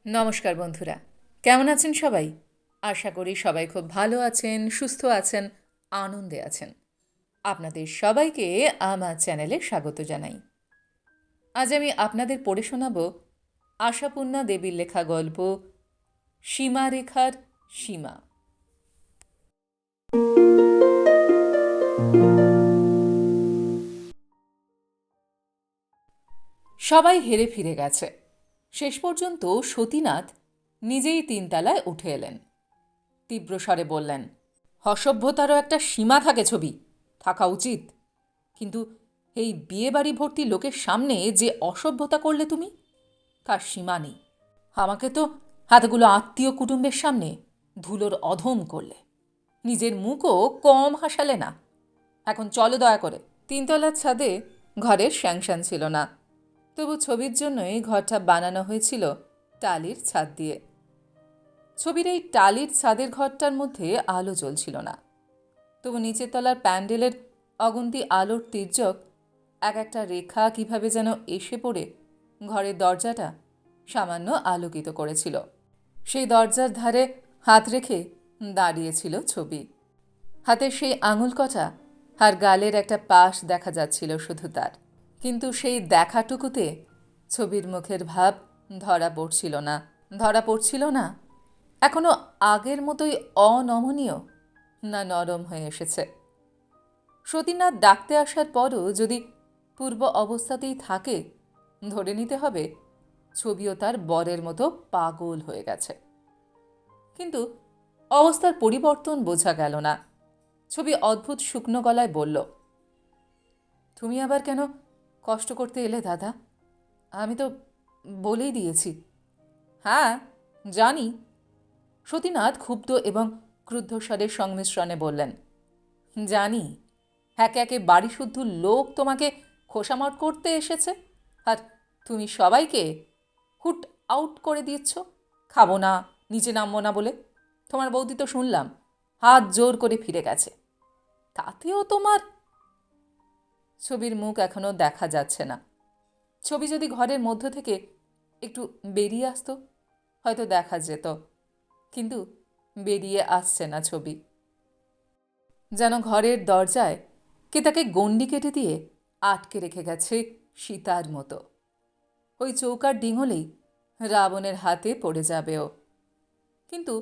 নমস্কার বন্ধুরা, কেমন আছেন সবাই? আশা করি সবাই খুব ভালো আছেন, সুস্থ আছেন, আনন্দে আছেন। আপনাদের সবাইকে আমার চ্যানেলে স্বাগত জানাই। আজ আমি আপনাদের পড়ে শোনাব আশাপূর্ণা দেবীর লেখা গল্প সীমারেখার সীমা। সবাই হেরে ফিরে গেছে। শেষ পর্যন্ত সতীনাথ নিজেই তিনতলায় উঠে এলেন। তীব্র স্বরে বললেন, অসভ্যতারও একটা সীমা থাকে ছবি, থাকা উচিত। কিন্তু এই বিয়েবাড়ি ভর্তি লোকের সামনে যে অসভ্যতা করলে তুমি, তার সীমা নেই। আমাকে তো হাতগুলো আত্মীয় কুটুম্বের সামনে ধুলোর অধম করলে, নিজের মুখও কম হাসালে না। এখন চলো দয়া করে। তিনতলার ছাদে ঘরের স্যাংশন ছিল না, তবু ছবির জন্যই ঘরটা বানানো হয়েছিল টালির ছাদ দিয়ে। ছবির এই টালির ছাদের ঘরটার মধ্যে আলো জ্বলছিল না, তবু নিচের তলার প্যান্ডেলের অগুন্তি আলোর তির্যক এক একটা রেখা কিভাবে যেন এসে পড়ে ঘরের দরজাটা সামান্য আলোকিত করেছিল। সেই দরজার ধারে হাত রেখে দাঁড়িয়েছিল ছবি। হাতের সেই আঙুল কটা আর গালের একটা পাশ দেখা যাচ্ছিল শুধু তার। কিন্তু সেই দেখাটুকুতে ছবির মুখের ভাব ধরা পড়ছিল না এখনো আগের মতোই অনমনীয়, না নরম হয়ে এসেছে। সতীনাথ ডাকতে আসার পরও যদি পূর্ব অবস্থাতেই থাকে, ধরে নিতে হবে ছবিও তার বরের মতো পাগল হয়ে গেছে। কিন্তু অবস্থার পরিবর্তন বোঝা গেল না। ছবি অদ্ভুত শুকনো গলায় বলল, তুমি আবার কেন কষ্ট করতে এলে দাদা? আমি তো বলেই দিয়েছি। হ্যাঁ, জানি। সতীনাথ ক্ষুব্ধ এবং ক্রুদ্ধস্বরের সংমিশ্রণে বললেন, জানি একে একে বাড়ি শুদ্ধ লোক তোমাকে খোসামত করতে এসেছে, আর তুমি সবাইকে হুট আউট করে দিচ্ছ। খাবো না, নিচে নামবো না বলে। তোমার বৌদি তো শুনলাম হাত জোর করে ফিরে গেছে, তাতেও তোমার। ছবির মুখ এখনো দেখা যাচ্ছে না। ছবি যদি ঘরের মধ্য থেকে একটু বেরিয়ে আসতো হয়তো দেখা যেত, কিন্তু বেরিয়ে আসছে না ছবি। যেন ঘরের দরজায় কে তাকে গণ্ডি কেটে দিয়ে আটকে রেখে গেছে সীতার মতো। ওই চৌকার ডিঙলেই রাবণের হাতে পড়ে যাবে ও। কিন্তু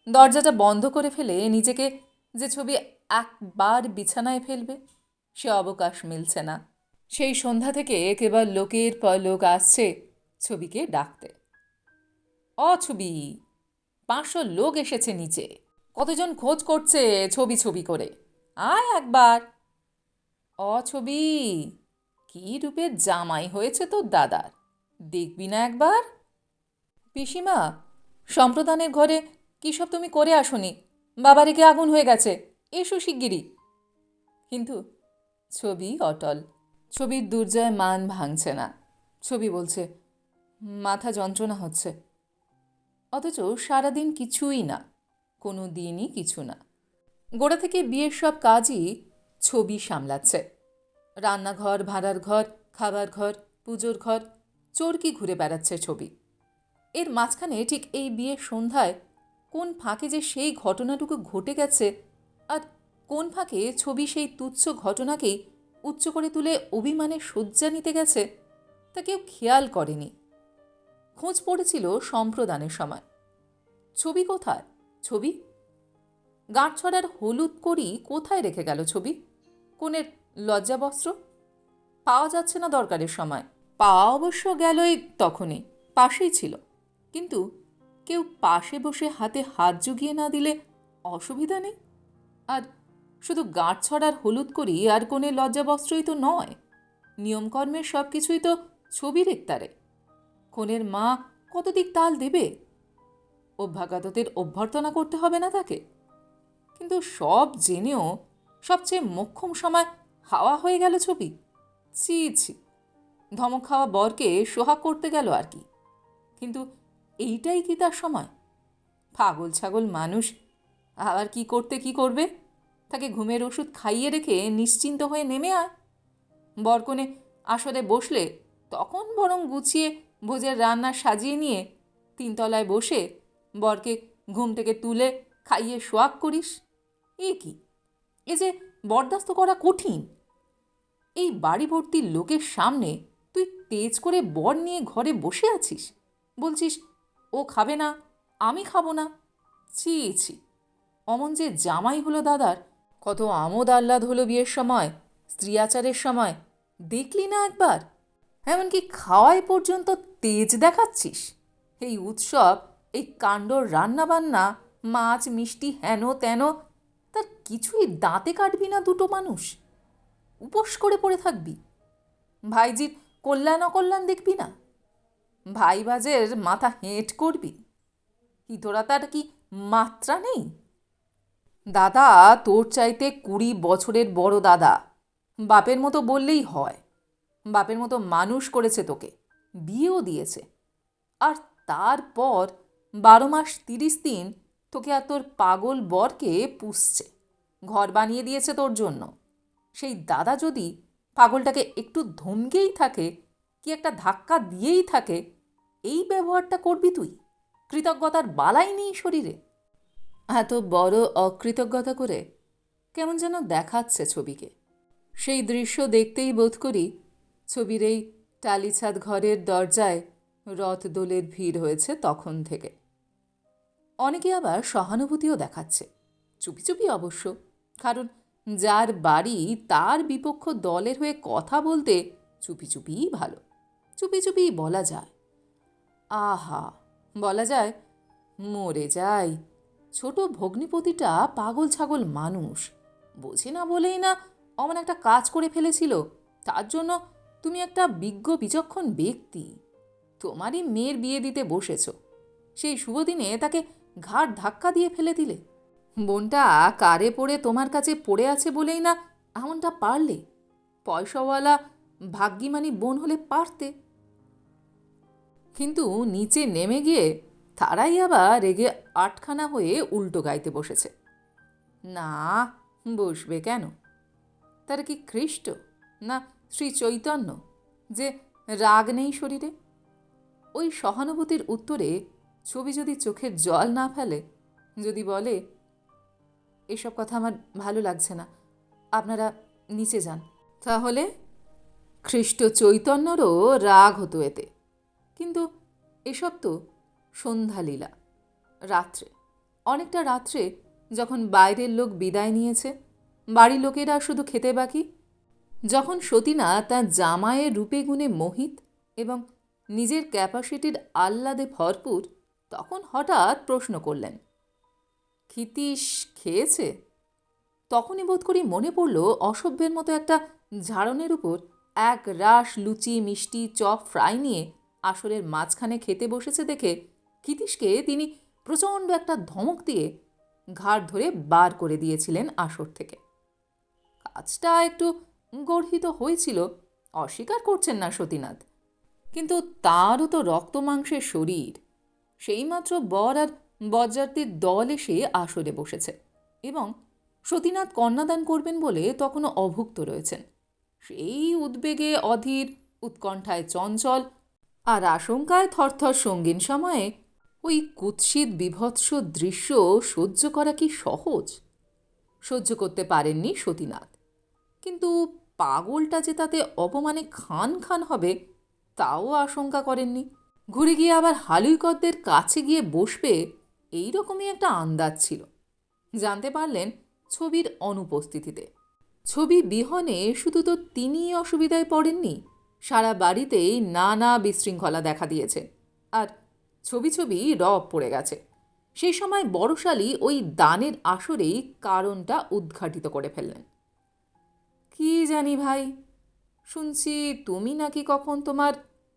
দরজাটা বন্ধ করে ফেলে নিজেকে যে ছবি একবার বিছানায় ফেলবে, সে অবকাশ মিলছে না। সেই সন্ধ্যা থেকে কেবল লোকের পর লোক আসছে ছবিকে ডাকতে। ছবি, 500 লোক এসেছে নিচে, কতজন খোঁজ করছে ছবি ছবি করে, আয় একবার। ছবি, কি রূপের জামাই হয়েছে তোর দাদার, দেখবি না একবার? পিসিমা, সম্প্রদানের ঘরে কী সব তুমি করে আসনি, বাবারিকে আগুন হয়ে গেছে, এসো শিগগিরি। কিন্তু ছবি অটল। ছবির দুর্জয় মান ভাঙছে না। ছবি বলছে, মাথা যন্ত্রণা হচ্ছে। অথচ সারাদিন কিছুই না, কোনো দিনই কিছু না। গোড়া থেকে বিয়ের সব কাজই ছবি সামলাচ্ছে। রান্নাঘর, ভাড়ার ঘর, খাবার ঘর, পুজোর ঘর, চোরকি ঘুরে বেড়াচ্ছে ছবি। এর মাঝখানে ঠিক এই বিয়ের সন্ধ্যায় কোন ফাঁকে যে সেই ঘটনাটুকু ঘটে গেছে, আর কোন ফাঁকে ছবি সেই তুচ্ছ ঘটনাকেই উচ্চ করে তুলে অভিমানে শয্যা নিতে গেছে, তা কেউ খেয়াল করেনি। খোঁজ পড়েছিল সম্প্রদানের সময়। ছবি কোথায়? ছবি গাঁটছড়ার হলুদ করি কোথায় রেখে গেল ছবি? কোনের লজ্জাবস্ত্র পাওয়া যাচ্ছে না দরকারের সময়। পাওয়া অবশ্য গেলই তখনই, পাশেই ছিল। কিন্তু কেউ পাশে বসে হাতে হাত জুগিয়ে না দিলে অসুবিধা নেই। আর শুধু গাঁটছড়ার হলুদ করি আর কোনের লজ্জাবস্ত্রই তো নয়, নিয়মকর্মের সব কিছুই তো ছবির একতারে। কনের মা কত দিক তাল দেবে? অভ্যাগতদের অভ্যর্থনা করতে হবে না তাকে? কিন্তু সব জেনেও সবচেয়ে মোক্ষম সময় হাওয়া হয়ে গেল ছবি। ছি ছি, ধমক খাওয়া বরকে সোহাগ করতে গেল আর কি। কিন্তু এইটাই কি তার সময়? পাগল ছাগল মানুষ আবার কি করবে? তাকে ঘুমের ওষুধ খাইয়ে রেখে নিশ্চিন্ত হয়ে নেমে আয়। বরকনে আসরে বসলে তখন বরং গুছিয়ে ভোজের রান্না সাজিয়ে নিয়ে তিনতলায় বসে বরকে ঘুম থেকে তুলে খাইয়ে সোয়াগ করিস। এ কি, এ যে বরদাস্ত করা কঠিন। এই বাড়ি ভর্তি লোকের সামনে তুই তেজ করে বর নিয়ে ঘরে বসে আছিস, বলছিস ও খাবে না, আমি খাবো না। ছি ছি, অমন যে জামাই হলো দাদার, কত আমোদ আহ্লাদ হলো বিয়ের সময়, স্ত্রী আচারের সময়, দেখলি না একবার? এমনকি খাওয়াই পর্যন্ত তেজ দেখাচ্ছিস। এই উৎসব, এই কাণ্ডর রান্নাবান্না, মাছ মিষ্টি হেন তেন, তার কিছুই দাঁতে কাটবি না দুটো মানুষ? উপোস করে পড়ে থাকবি? ভাইজির কল্যাণ অকল্যাণ দেখবি না? ভাইবাজের মাথা হেঁট করবি? কি তোরা তার কি মাত্রা নেই? দাদা তোর চাইতে 20 বছরের বড় দাদা, বাপের মতো বললেই হয়। বাপের মতো মানুষ করেছে তোকে, বিয়েও দিয়েছে, আর তারপর 12 মাস 30 দিন তোকে আর তোর পাগল বরকে পুষছে, ঘর বানিয়ে দিয়েছে তোর জন্য। সেই দাদা যদি পাগলটাকে একটু ধমকেই থাকে, কি একটা ধাক্কা দিয়েই থাকে, এই ব্যবহারটা করবি তুই? কৃতজ্ঞতার বালাই নেই শরীরে? এত বড় অকৃতজ্ঞতা করে কেমন যেন দেখাচ্ছে ছবিকে। সেই দৃশ্য দেখতেই বোধ করি ছবির এই টালিছাদ ঘরের দরজায় রথদোলের ভিড় হয়েছে তখন থেকে। অনেকে আবার সহানুভূতিও দেখাচ্ছে, চুপি চুপি অবশ্য, কারণ যার বাড়ি তার বিপক্ষ দলের হয়ে কথা বলতে চুপি চুপিই ভালো, চুপি চুপিই বলা যায়। আহা, বলা যায়, মরে যাই, ছোট ভগ্নিপতিটা পাগল ছাগল মানুষ, বোঝে না বলেই না অমন একটা কাজ করে ফেলেছিল, তার জন্য তুমি একটা বিজ্ঞ বিচক্ষণ ব্যক্তি তোমারই মেয়ের বিয়ে দিতে বসেছ, সেই শুভদিনে তাকে ঘাড় ধাক্কা দিয়ে ফেলে দিলে। বোনটা কারে পড়ে তোমার কাছে পড়ে আছে বলেই না এমনটা পারলে। পয়সাওয়ালা ভাগ্যিমানী বোন হলে পারতে। কিন্তু নিচে নেমে গিয়ে তারাই আবার রেগে আটখানা হয়ে উল্টো গাইতে বসেছে। না, বসবে কেন? তারা কি খ্রিস্ট না শ্রী চৈতন্য যে রাগ নেই শরীরে? ওই সহানুভূতির উত্তরে ছবি যদি চোখের জল না ফেলে, যদি বলে এসব কথা আমার ভালো লাগছে না, আপনারা নিচে যান, তাহলে খ্রিস্ট চৈতন্যরও রাগ হতো এতে। কিন্তু এসব তো সন্ধ্যালীলা, রাত্রে, অনেকটা রাত্রে, যখন বাইরের লোক বিদায় নিয়েছে, বাড়ির লোকেরা শুধু খেতে বাকি, যখন সতীনা তার জামাইয়ের রূপে গুণে মোহিত এবং নিজের ক্যাপাসিটির আহ্লাদে ভরপুর, তখন হঠাৎ প্রশ্ন করলেন, ক্ষিতীশ খেয়েছে? তখনই বোধ করি মনে পড়ল অসভ্যের মতো একটা ঝাড়নের উপর এক রাশ লুচি মিষ্টি চপ ফ্রাই নিয়ে আসরের মাঝখানে খেতে বসেছে দেখে ক্ষিতীশকে তিনি প্রচণ্ড একটা ধমক দিয়ে ঘাড় ধরে বার করে দিয়েছিলেন আসর থেকে। কাজটা একটু গর্হিত হয়েছিল, অস্বীকার করছেন না সতীনাথ, কিন্তু তাঁরও তো রক্ত মাংসের শরীর। সেইমাত্র বর আর বরযাত্রীর দল এসে আসরে বসেছে এবং সতীনাথ কন্যাদান করবেন বলে তখনও অভুক্ত রয়েছেন। সেই উদ্বেগে অধীর, উৎকণ্ঠায় চঞ্চল আর আশঙ্কায় থরথর সঙ্গীন সময়ে ওই কুৎসিত বিভৎস দৃশ্য সহ্য করা কি সহজ? সহ্য করতে পারেননি সতীনাথ, কিন্তু পাগলটা যে তাতে অপমানে খান খান হবে তাও আশঙ্কা করেননি। ঘুরে গিয়ে আবার হালুইকরদের কাছে গিয়ে বসবে, এই রকমই একটা আন্দাজ ছিল। জানতে পারলেন ছবির অনুপস্থিতিতে। ছবি বিহনে শুধু তো তিনিই অসুবিধায় পড়েননি, সারা বাড়িতেই নানা বিশৃঙ্খলা দেখা দিয়েছে, আর ছবি ছবি রব পড়ে গেছে। সেই সময় বড়শালী ওই দানের আসরেই কারণটা উদ্ঘাটিত করে ফেললেন। কি জানি ভাই, শুনছি তুমি নাকি কখন তোমার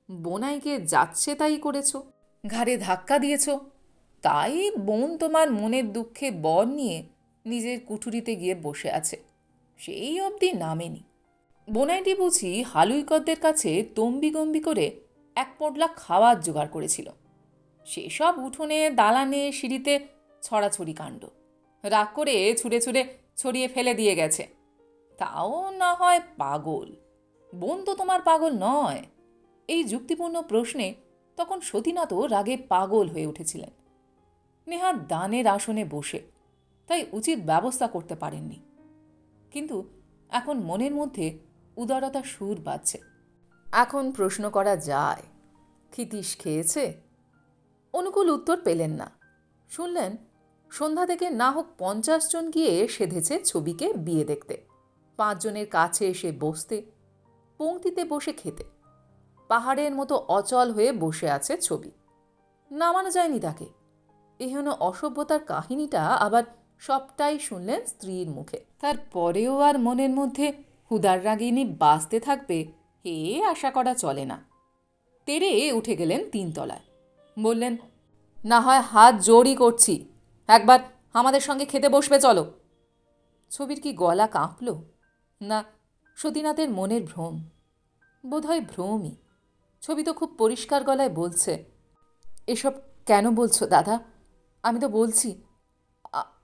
বোনাইকে যাচ্ছে তাই করেছ, ঘাড়ে ধাক্কা দিয়েছ, তাই বোন তোমার মনের দুঃখে বর নিয়ে নিজের কুঠুরিতে গিয়ে বসে আছে, সেই অবধি নামেনি। বোনাইটি বুঝি হালুইকরদের কাছে তম্বিগম্বি করে এক পটলা খাওয়ার জোগাড় করেছিল। সেসব উঠোনে, দালানে, সিঁড়িতে ছড়াছড়ি কাণ্ড, রাগ করে ছুঁড়ে ছুঁড়ে ছড়িয়ে ফেলে দিয়ে গেছে। তাও না হয় পাগল? বোন তো তোমার পাগল নয়। এই যুক্তিপূর্ণ প্রশ্নে তখন সতীনাথও রাগে পাগল হয়ে উঠেছিলেন। নেহাত দানের আসনে বসে, তাই উচিত ব্যবস্থা করতে পারেননি। কিন্তু এখন মনের মধ্যে উদারতা সুর বাজছে। এখন প্রশ্ন করা যায়, ক্ষিতীশ খেয়েছে? অনুকূল উত্তর পেলেন না। শুনলেন সন্ধ্যা থেকে না হোক 50 জন গিয়ে সেধেছে ছবিকে বিয়ে দেখতে, 5 জনের কাছে এসে বসতে, পংক্তিতে বসে খেতে। পাহাড়ের মতো অচল হয়ে বসে আছে ছবি। নামানো যায়নি তাকে। এহেন অসভ্যতার কাহিনীটা আবার সবটাই শুনলেন স্ত্রীর মুখে। তারপরেও আর মনের মধ্যে হুদার রাগিনী বাঁচতে থাকবে এ আশা করা চলে না। তেরে উঠে গেলেন 3 তলায়। বললেন, না হয় হাত জোড়ই করছি, একবার আমাদের সঙ্গে খেতে বসবে চলো। ছবির কি গলা কাঁপল? না সতীনাথের মনের ভ্রম? বোধহয় ভ্রমই। ছবি তো খুব পরিষ্কার গলায় বলছে, এসব কেন বলছো দাদা? আমি তো বলছি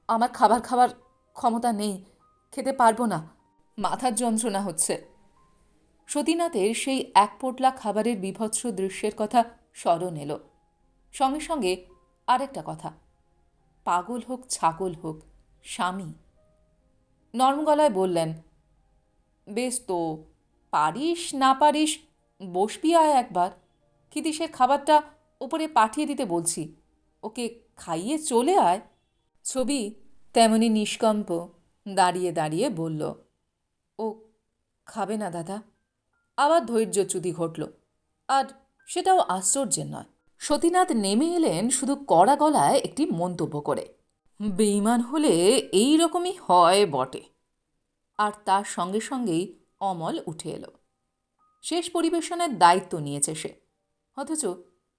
আমার খাবার ক্ষমতা নেই, খেতে পারবো না, মাথার যন্ত্রণা হচ্ছে। সতীনাথের সেই এক পোটলা খাবারের বীভৎস দৃশ্যের কথা স্মরণ এলো। সঙ্গে সঙ্গে আরেকটা কথা, পাগল হোক ছাগল হোক স্বামী। নরম গলায় বললেন, বেশ তো, পারিস না পারিস বসবি আয় একবার। ক্ষিতীশের খাবারটা ওপরে পাঠিয়ে দিতে বলছি, ওকে খাইয়ে চলে আয়। ছবি তেমনি নিষ্কম্প দাঁড়িয়ে দাঁড়িয়ে বলল, ও খাবে না দাদা। আবার ধৈর্যচ্যুতি ঘটল, আর সেটাও আশ্চর্যের নয়। সতীনাথ নেমে এলেন শুধু কড়া গলায় একটি মন্তব্য করে, বেঈমান হলে এই রকমই হয় বটে। আর তার সঙ্গে সঙ্গেই অমল উঠে এলো। শেষ পরিবেশনের দায়িত্ব নিয়েছে সে, অথচ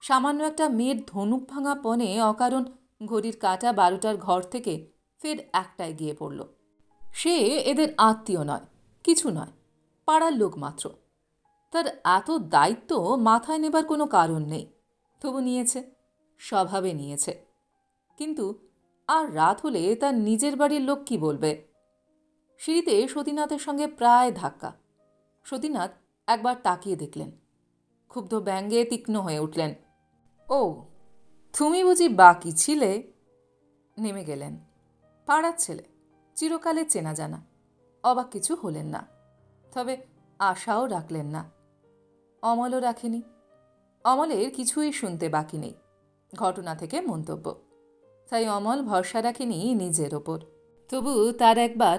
সামান্য একটা মেয়ের ধনুক ভাঙা পণে অকারণ ঘড়ির কাঁটা 12টার ঘর থেকে ফের 1টায় গিয়ে পড়ল। সে এদের আত্মীয় নয়, কিছু নয়, পাড়ার লোক মাত্র। তার এত দায়িত্ব মাথায় নেবার কোনো কারণ নেই, তবু নিয়েছে, স্বভাবে নিয়েছে। কিন্তু আর রাত হলে তার নিজের বাড়ির লোক কি বলবে? সিঁড়িতে সতীনাথের সঙ্গে প্রায় ধাক্কা। সতীনাথ একবার তাকিয়ে দেখলেন, ক্ষুব্ধ ব্যঙ্গে তীক্ষ্ণ হয়ে উঠলেন, ও তুমি বুঝি বাকি ছিলে? নেমে গেলেন। পাড়ার ছেলে, চিরকালে চেনা জানা, অবাক কিছু হলেন না, তবে আশাও রাখলেন না। অমলও রাখেনি। অমলের কিছুই শুনতে বাকি নেই ঘটনা থেকে মন্তব্য, তাই অমল ভরসা রাখেনি নিজের ওপর। তবু তার একবার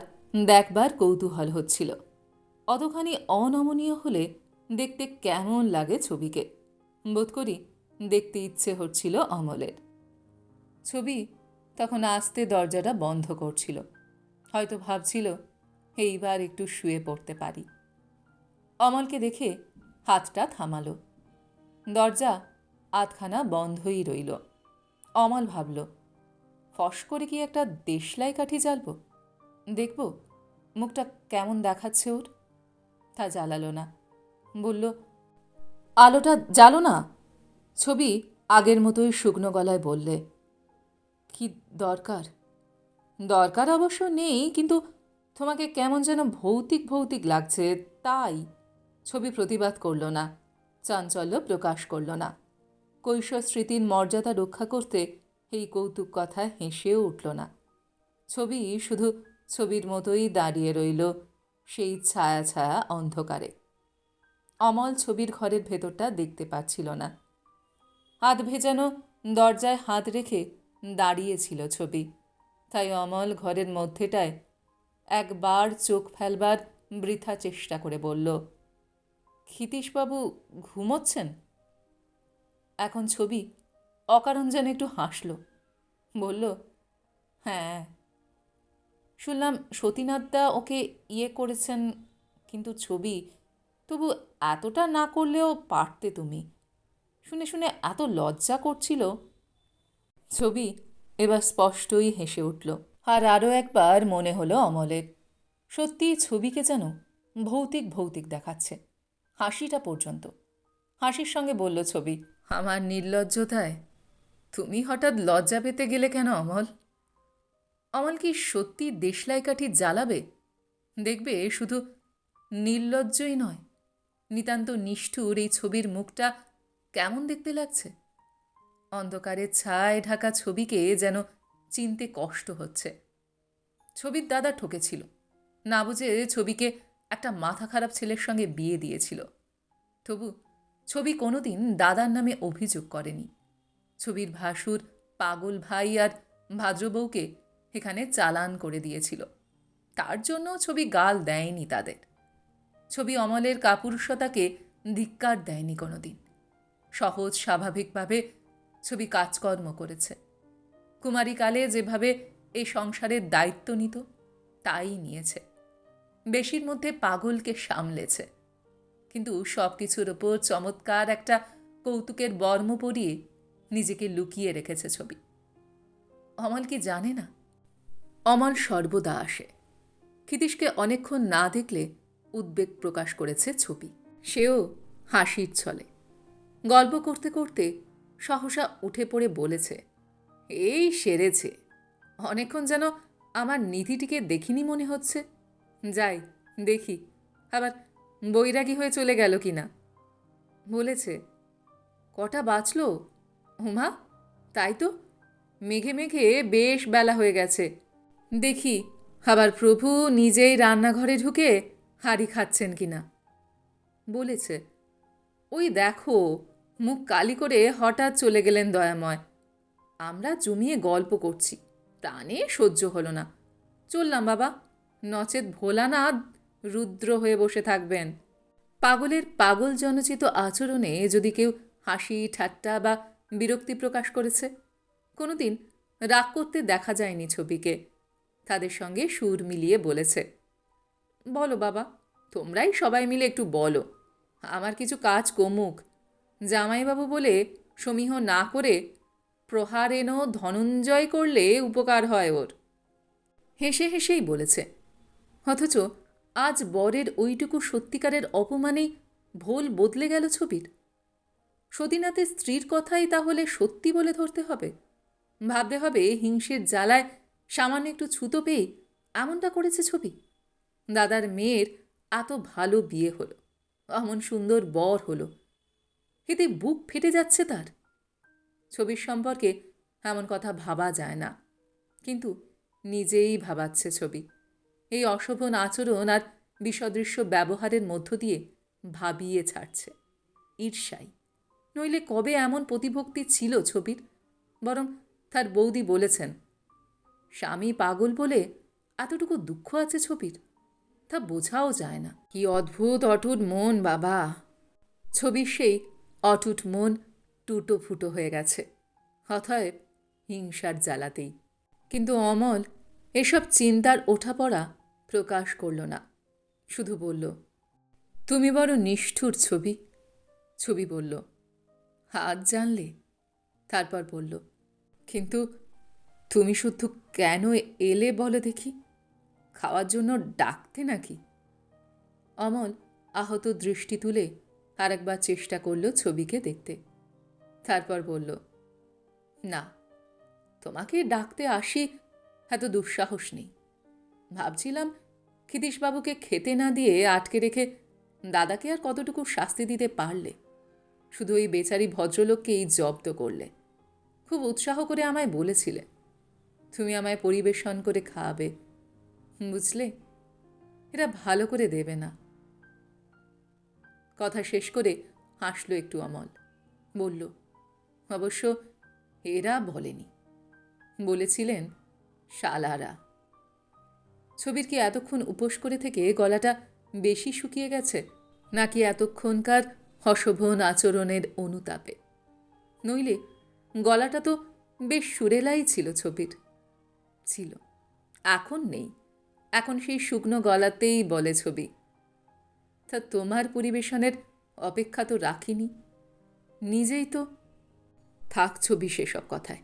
দেখবার কৌতূহল হচ্ছিল, অতখানি অনমনীয় হলে দেখতে কেমন লাগে ছবিকে। বোধ করি দেখতে ইচ্ছে হচ্ছিল অমলের। ছবি তখন আস্তে দরজাটা বন্ধ করছিল, হয়তো ভাবছিল এইবার একটু শুয়ে পড়তে পারি। অমলকে দেখে হাতটা থামালো। দরজা আধখানা বন্ধই রইল। অমল ভাবল, ফস করে কি একটা দেশলাই কাঠি জ্বালব, দেখব মুখটা কেমন দেখাচ্ছে ওর। তা জ্বালালো না, বলল, আলোটা জ্বালো না। ছবি আগের মতোই শুকনো গলায় বললে, কি দরকার? দরকার অবশ্য নেই, কিন্তু তোমাকে কেমন যেন ভৌতিক ভৌতিক লাগছে, তাই। ছবি প্রতিবাদ করল না, চাঞ্চল্য প্রকাশ করল না। কৈশোর স্মৃতির মর্যাদা রক্ষা করতে এই কৌতুক কথায় হেসেও উঠল না। ছবি শুধু ছবির মতোই দাঁড়িয়ে রইল সেই ছায়া ছায়া অন্ধকারে। অমল ছবির ঘরের ভেতরটা দেখতে পাচ্ছিল না। হাত ভেজানো দরজায় হাত রেখে দাঁড়িয়েছিল ছবি, তাই অমল ঘরের মধ্যেটায় একবার চোখ ফেলবার বৃথা চেষ্টা করে বলল, ক্ষিতীশবাবু ঘুমোচ্ছেন? এখন ছবি অকারণ যেন একটু হাসল, বলল, হ্যাঁ। শুনলাম সতীনাথদা ওকে ইয়ে করেছেন, কিন্তু ছবি, তবু এতটা না করলেও পারতে তুমি। শুনে শুনে এত লজ্জা করছিল। ছবি এবার স্পষ্টই হেসে উঠল। আর আরও একবার মনে হলো অমলের, সত্যি ছবিকে যেন ভৌতিক ভৌতিক দেখাচ্ছে, হাসিটা পর্যন্ত। হাসির সঙ্গে বলল ছবি, আমার নির্লজ্জতায় তুমি হঠাৎ লজ্জা পেতে গেলে কেন অমল? অমল কি সত্যি দেশলাই কাঠি জ্বালাবে? দেখবে শুধু নির্লজ্জই নয়, নিতান্ত নিষ্ঠুর এই ছবির মুখটা কেমন দেখতে লাগছে? অন্ধকারে ছায় ঢাকা ছবিকে যেন চিনতে কষ্ট হচ্ছে। ছবির দাদা ঠকেছিল, না বুঝে ছবিকে একটা মাথা খারাপ ছেলের সঙ্গে বিয়ে দিয়েছিল। তবু ছবি কোনোদিন দাদার নামে অভিযোগ করেনি। ছবির ভাসুর পাগল ভাই আর ভাদ্রবউকে এখানে চালান করে দিয়েছিল। তার জন্য ছবি গাল দেয়নি তাদের। ছবি অমলের কাপুরুষতাকে ধিক্কার দেয়নি কোনোদিন। সহজ স্বাভাবিকভাবে ছবি কাজকর্ম করেছে। কুমারীকালে যেভাবে এই সংসারের দায়িত্ব নিত তাই নিয়েছে। বেশির মধ্যে পাগলকে সামলেছে, কিন্তু সব কিছুর ওপর চমৎকার একটা কৌতুকের বর্ম পরিয়ে নিজেকে লুকিয়ে রেখেছে ছবি। অমল কি জানে না? অমল সর্বদা আসে। ক্ষিতীশকে অনেকক্ষণ না দেখলে উদ্বেগ প্রকাশ করেছে ছবি। সেও হাসির ছলে গল্প করতে করতে সহসা উঠে পড়ে বলেছে, এই সেরেছে। অনেকক্ষণ যেন আমার নিধিটিকে দেখিনি মনে হচ্ছে। যাই দেখি আবার বৈরাগী হয়ে চলে গেল কিনা। বলেছে, কটা বাঁচল? উমা, তাই তো, মেঘে মেঘে বেশ বেলা হয়ে গেছে। দেখি আবার প্রভু নিজেই রান্নাঘরে ঢুকে হাঁড়ি খাচ্ছেন কিনা। বলেছে, ওই দেখো, মুখ কালি করে হঠাৎ চলে গেলেন দয়াময়। আমরা জমিয়ে গল্প করছি, প্রাণে সহ্য হলো না। চললাম বাবা, নচেত ভোলানাথ রুদ্র হয়ে বসে থাকবেন। পাগলের পাগল জনচিত আচরণে যদি কেউ হাসি ঠাট্টা বা বিরক্তি প্রকাশ করেছে, কোনোদিন রাগ করতে দেখা যায়নি ছবিকে। তাদের সঙ্গে সুর মিলিয়ে বলেছে, বলো বাবা, তোমরাই সবাই মিলে একটু বলো, আমার কিছু কাজ কমুক। জামাইবাবু বলে সমীহ না করে প্রহারেণ ধনঞ্জয় করলে উপকার হয় ওর। হেসে হেসেই বলেছে, অথচ আজ বরের ওইটুকু সত্যিকারের অপমানেই ভোল বদলে গেল ছবির। সতীনাথের স্ত্রীর কথাই তাহলে সত্যি বলে ধরতে হবে? ভাবতে হবে হিংসের জ্বালায় সামান্য একটু ছুতো পেয়ে এমনটা করেছে ছবি। দাদার মেয়ের এত ভালো বিয়ে হলো, এমন সুন্দর বর হলো, এতে বুক ফেটে যাচ্ছে তার। ছবির সম্পর্কে এমন কথা ভাবা যায় না, কিন্তু নিজেই ভাবাচ্ছে ছবি। এই অশোভন আচরণ আর বিসদৃশ্য ব্যবহারের মধ্য দিয়ে ভাবিয়ে ছাড়ছে। ঈর্ষাই, নইলে কবে এমন প্রতিভক্তি ছিল ছবির? বরং তার বৌদি বলেছেন, স্বামী পাগল বলে এতটুকু দুঃখ আছে ছবির, তা বোঝাও যায় না। কি অদ্ভুত অটুট মন বাবা! ছবির সেই অটুট মন টুটো ফুটো হয়ে গেছে, অতএব হিংসার জ্বালাতেই। কিন্তু অমল এসব চিন্তার ওঠাপড়া প্রকাশ করল না, শুধু বলল, তুমি বড় নিষ্ঠুর ছবি। ছবি বলল, আজ জানলে? তারপর বলল, কিন্তু তুমি শুধু কেন এলে বলো দেখি? খাওয়ার জন্য ডাকতে নাকি? অমল আহত দৃষ্টি তুলে আরেকবার চেষ্টা করল ছবিকে দেখতে। তারপর বলল, না, তোমাকে ডাকতে আসি এত দুঃসাহস নেই। ভাবছিলাম ক্ষিতীশবাবুকে খেতে না দিয়ে আটকে রেখে দাদাকে আর কতটুকু শাস্তি দিতে পারলে। শুধু ওই বেচারি ভদ্রলোককেই জব্দ করলে। খুব উৎসাহ করে আমায় বলেছিলে তুমি আমায় পরিবেশন করে খাওয়াবে, বুঝলে? এরা ভালো করে দেবে না। কথা শেষ করে হাসল একটু অমল। বলল, অবশ্য এরা বলেনি, বলেছিলেন শালারা। ছবির কি এতক্ষণ উপোস করে থেকে গলাটা বেশি শুকিয়ে গেছে, নাকি এতক্ষণকার অশোভন আচরণের অনুতাপে? নইলে গলাটা তো বেশ সুরেলাই ছিল ছবির। ছিল, এখন নেই। এখন সেই শুকনো গলাতেই বলে ছবি, তা তোমার পরিবেশনের অপেক্ষা তো রাখিনি। নিজেই তো। থাক ছবি সেসব কথায়।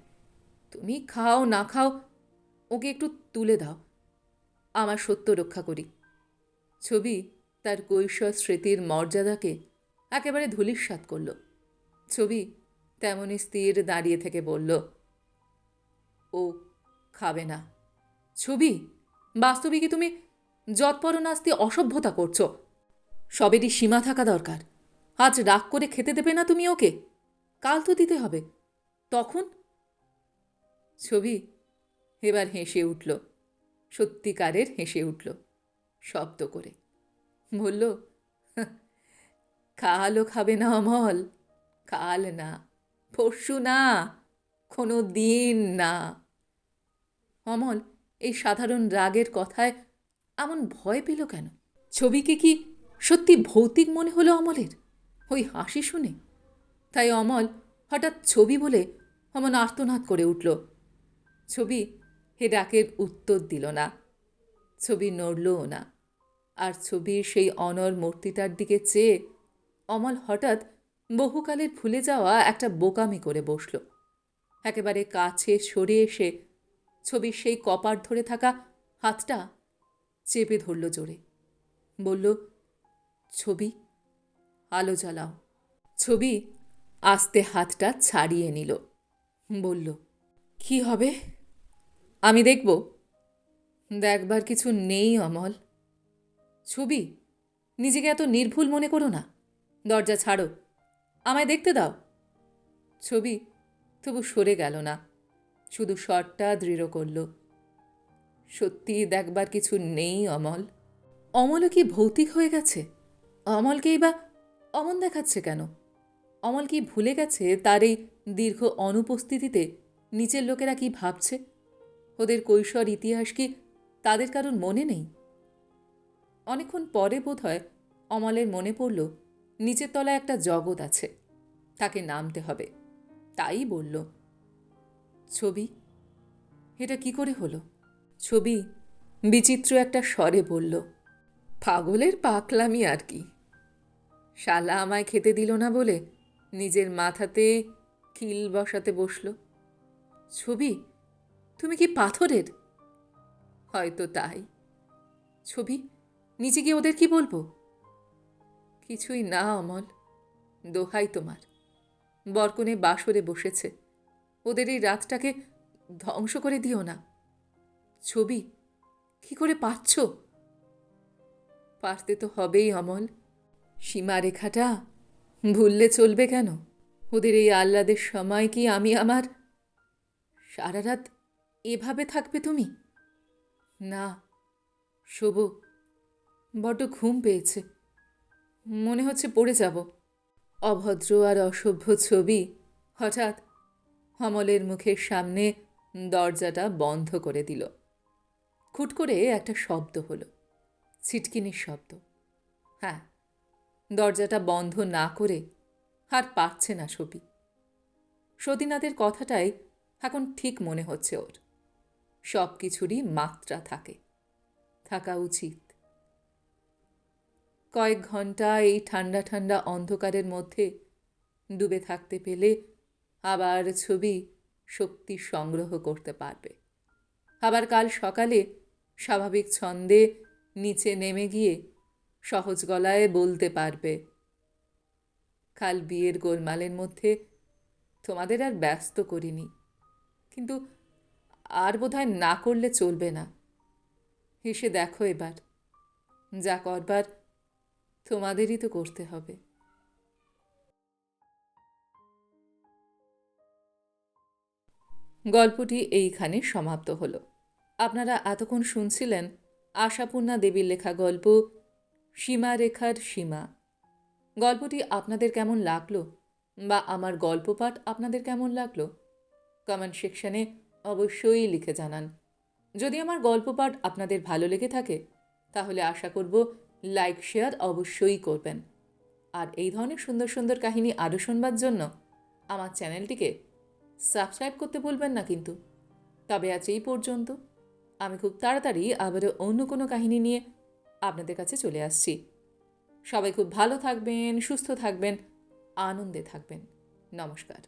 তুমি খাও না খাও, ওকে একটু তুলে দাও, আমার সত্য রক্ষা করি। ছবি তার কৈশোর স্মৃতির মর্যাদাকে একেবারে ধূলিসাৎ করল। ছবি তেমনই স্থির দাঁড়িয়ে থেকে বলল, ও খাবে না। ছবি, বাস্তবে কি তুমি যৎপরনাস্তি অসভ্যতা করছো? সবেরই সীমা থাকা দরকার। আজ রাগ করে খেতে দেবে না তুমি ওকে? কাল তো দিতে হবে, তখন? ছবি এবার হেসে উঠল, সত্যিকারের হেসে উঠল, শব্দ করে বলল, কালও খাবে না অমল, কাল না, পরশু না, কোনো দিন না। অমল এই সাধারণ রাগের কথায় এমন ভয় পেল কেন? ছবিকে কি সত্যি ভৌতিক মনে হলো অমলের ওই হাসি শুনে? তাই অমল হঠাৎ ছবি বলে অমন আর্তনাদ করে উঠল। ছবি হে ডাকের উত্তর দিল না, ছবি নড়লও না। আর ছবির সেই অনর মূর্তিটার দিকে চেয়ে অমল হঠাৎ বহুকালের ভুলে যাওয়া একটা বোকামি করে বসল। একেবারে কাছে সরে এসে ছবির সেই কপার ধরে থাকা হাতটা চেপে ধরল জোরে। বলল, ছবি, আলো জ্বালাও। ছবি আস্তে হাতটা ছাড়িয়ে নিল, বলল, কি হবে? আমি দেখব? দেখবার কিছু নেই অমল। ছবি, নিজেকে এত নির্ভুল মনে করো না। দরজা ছাড়ো, আমায় দেখতে দাও। ছবি তবু সরে গেল না, শুধু স্বরটা দৃঢ় করল, সত্যি দেখবার কিছু নেই অমল। অমলও কি ভৌতিক হয়ে গেছে? অমলকেই বা অমন দেখাচ্ছে কেন? অমল কি ভুলে গেছে তার এই দীর্ঘ অনুপস্থিতিতে নিচের লোকেরা কি ভাবছে? ওদের কৈশোর ইতিহাস কি তাদের কারোর মনে নেই? অনেকক্ষণ পরে বোধ হয় অমলের মনে পড়ল নিচের তলায় একটা জগৎ আছে, তাকে নামতে হবে। তাই বলল, ছবি, এটা কি করে হলো? ছবি বিচিত্র একটা স্বরে বলল, পাগলের পাকলামি আর কি। শালা আমায় খেতে দিল না বলে নিজের মাথাতে কিল বসাতে বসল। ছবি, তুমি কি পাথরের? হয়তো তাই। ছবি, নিচে গিয়ে ওদের কি বলবো? কিছুই না অমল, দোহাই তোমার। বরকনে বাসরে বসেছে, ওদের এই রাতটাকে ধ্বংস করে দিও না। ছবি, কি করে পারছ? পারতে তো হবেই অমল, সীমারেখাটা ভুললে চলবে কেন? ওদের এই আহ্লাদের সময় কি আমি আমার... সারা রাত এভাবে থাকবে তুমি? না, শোবো, বড্ড ঘুম পেয়েছে, মনে হচ্ছে পড়ে যাব। অভদ্র আর অসভ্য ছবি হঠাৎ অমলের মুখের সামনে দরজাটা বন্ধ করে দিল। খুট করে একটা শব্দ হলো, ছিটকিনির শব্দ। হ্যাঁ, দরজাটা বন্ধ না করে আর পারছে না ছবি। সতীনাথের কথাটাই এখন ঠিক মনে হচ্ছে ওর। সব কিছুরই মাত্রা থাকে, থাকা উচিত। কয়েক ঘন্টা এই ঠান্ডা ঠান্ডা অন্ধকারের মধ্যে ডুবে থাকতে পেলে আবার ছবি শক্তি সংগ্রহ করতে পারবে। আবার কাল সকালে স্বাভাবিক ছন্দে নিচে নেমে গিয়ে সহজ গলায় বলতে পারবে, কাল বিয়ের গোলমালের মধ্যে তোমাদের আর ব্যস্ত করিনি, কিন্তু আর বোধহয় না করলে চলবে না। এসে দেখো এবার, যা করবার তোমাদেরই তো করতে হবে। গল্পটি এইখানে সমাপ্ত হল। আপনারা এতক্ষণ শুনছিলেন আশাপূর্ণা দেবীর লেখা গল্প সীমারেখার সীমা। গল্পটি আপনাদের কেমন লাগলো বা আমার গল্প পাঠ আপনাদের কেমন লাগলো কমেন্ট সেকশনে অবশ্যই লিখে জানান। যদি আমার গল্প পাঠ আপনাদের ভালো লেগে থাকে তাহলে আশা করব লাইক শেয়ার অবশ্যই করবেন। আর এই ধরনের সুন্দর সুন্দর কাহিনী আরও শুনবার জন্য আমার চ্যানেলটিকে সাবস্ক্রাইব করতে ভুলবেন না কিন্তু। তবে আজ এই পর্যন্ত। আমি খুব তাড়াতাড়ি আবারও অন্য কোনো কাহিনী নিয়ে আপনাদের কাছে চলে আসছি। সবাই খুব ভালো থাকবেন, সুস্থ থাকবেন, আনন্দে থাকবেন। নমস্কার।